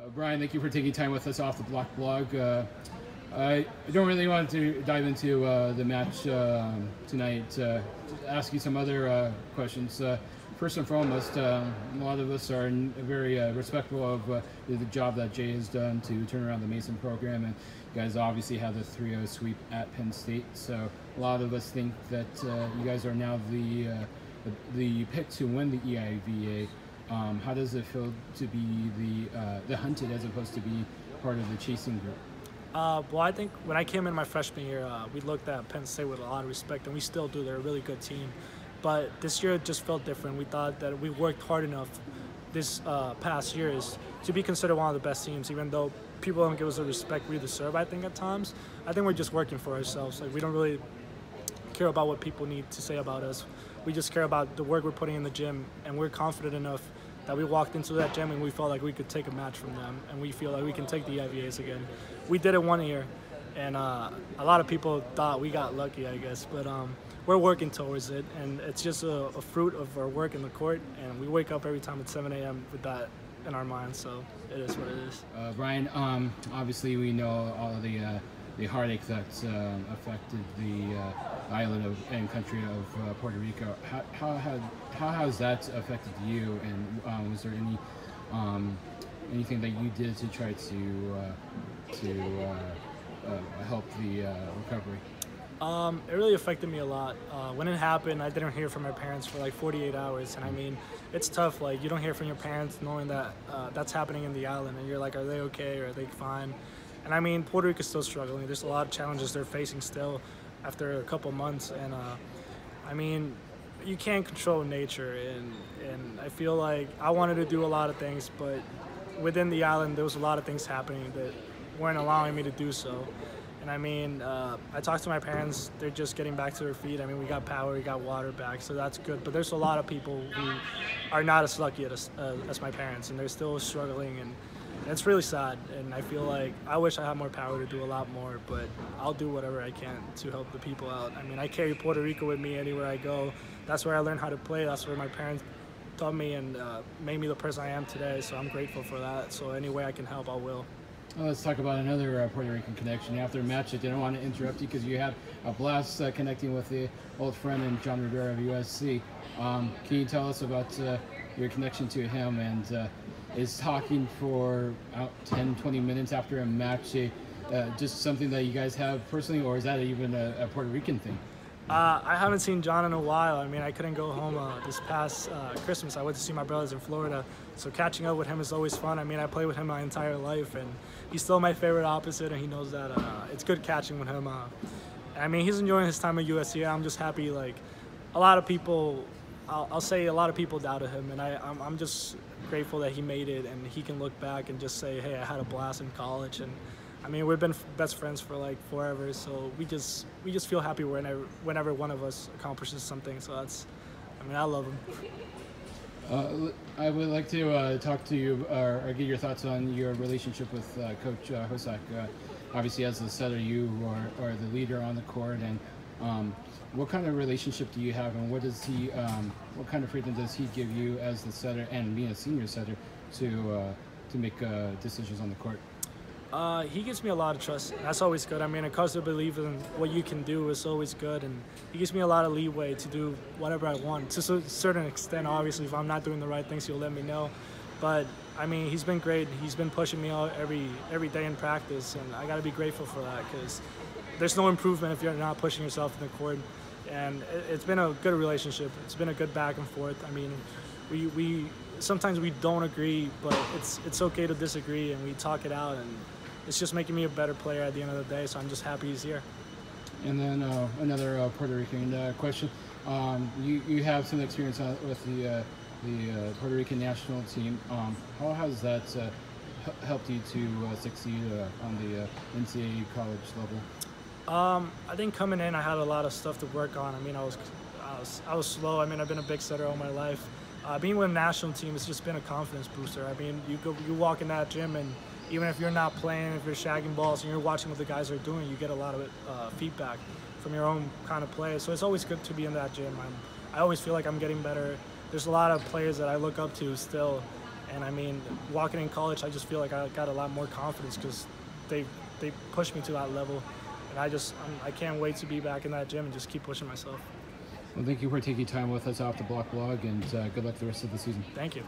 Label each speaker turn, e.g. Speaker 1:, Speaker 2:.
Speaker 1: Brian, thank you for taking time with us off the Block blog. I don't really want to dive into the match tonight. Just ask you some other questions. First and foremost, a lot of us are very respectful of the job that Jay has done to turn around the Mason program, and you guys obviously have the 3-0 sweep at Penn State. So a lot of us think that you guys are now the pick to win the EIVA. How does it feel to be the hunted as opposed to be part of the chasing group?
Speaker 2: Well, I think when I came in my freshman year, we looked at Penn State with a lot of respect, and we still do. They're a really good team. But this year it just felt different. We thought that we worked hard enough this past years to be considered one of the best teams, even though people don't give us the respect we deserve, I think, at times. I think we're just working for ourselves. Like, we don't really care about what people need to say about us. We just care about the work we're putting in the gym, and we're confident enough that we walked into that gym and we felt like we could take a match from them, and we feel like we can take the IVAs again. We did it one year, and a lot of people thought we got lucky, I guess, but we're working towards it, and it's just a fruit of our work in the court, and we wake up every time at 7 a.m. with that in our minds, so it is what it is.
Speaker 1: Brian, obviously we know all of the heartache that's affected the island and country of Puerto Rico. How has that affected you, and was there anything that you did to try to help the recovery?
Speaker 2: It really affected me a lot. When it happened, I didn't hear from my parents for like 48 hours, and I mean, it's tough. Like, you don't hear from your parents knowing that that's happening in the island, and you're like, are they okay, or are they fine? And I mean, Puerto Rico is still struggling. There's a lot of challenges they're facing still after a couple months, and I mean, you can't control nature, and I feel like I wanted to do a lot of things, but within the island, there was a lot of things happening that weren't allowing me to do so. And I mean, I talked to my parents, they're just getting back to their feet. I mean, we got power, we got water back, so that's good. But there's a lot of people who are not as lucky as my parents, and they're still struggling, and it's really sad. And I feel like I wish I had more power to do a lot more, but I'll do whatever I can to help the people out. I mean, I carry Puerto Rico with me anywhere I go. That's where I learned how to play. That's where my parents taught me and made me the person I am today, so I'm grateful for that. So any way I can help, I will.
Speaker 1: Well, let's talk about another Puerto Rican connection. After a match, I didn't want to interrupt you because you had a blast connecting with the old friend and John Rivera of USC. Can you tell us about your connection to him, and is talking for 10, 20 minutes after a match just something that you guys have personally, or is that even a Puerto Rican thing?
Speaker 2: I haven't seen John in a while. I mean, I couldn't go home this past Christmas. I went to see my brothers in Florida, so catching up with him is always fun. I mean, I played with him my entire life, and he's still my favorite opposite, and he knows that. It's good catching with him. I mean, he's enjoying his time at USC. I'm just happy. Like, a lot of people, I'll say a lot of people doubted him, and I'm just grateful that he made it, and he can look back and just say, hey, I had a blast in college. And I mean, we've been best friends for like forever, so we just feel happy whenever one of us accomplishes something. So that's, I mean, I love him.
Speaker 1: I would like to talk to you or get your thoughts on your relationship with Coach Hosak. Obviously, as the setter, you are the leader on the court, and what kind of relationship do you have, and what does he, what kind of freedom does he give you as the setter and being a senior setter to make decisions on the court?
Speaker 2: He gives me a lot of trust. That's always good. I mean, because I believe in what you can do is always good, and he gives me a lot of leeway to do whatever I want. To a certain extent, obviously, if I'm not doing the right things, he'll let me know. But I mean, he's been great. He's been pushing me out every day in practice, and I got to be grateful for that, because there's no improvement if you're not pushing yourself in the court. And it's been a good relationship. It's been a good back and forth. I mean, we sometimes we don't agree, but it's okay to disagree, and we talk it out, and it's just making me a better player at the end of the day, so I'm just happy he's here.
Speaker 1: And then another Puerto Rican question. You have some experience with the Puerto Rican national team. How has that helped you to succeed on the NCAA college level?
Speaker 2: I think coming in, I had a lot of stuff to work on. I mean, I was slow. I mean, I've been a big setter all my life. Being with a national team, it's just been a confidence booster. I mean, you walk in that gym, and even if you're not playing, if you're shagging balls and you're watching what the guys are doing, you get a lot of feedback from your own kind of play. So it's always good to be in that gym. I always feel like I'm getting better. There's a lot of players that I look up to still, And I mean, walking in college, I just feel like I got a lot more confidence because they pushed me to that level. And I can't wait to be back in that gym and just keep pushing myself.
Speaker 1: Well, thank you for taking time with us off the Block blog, and good luck the rest of the season.
Speaker 2: Thank you.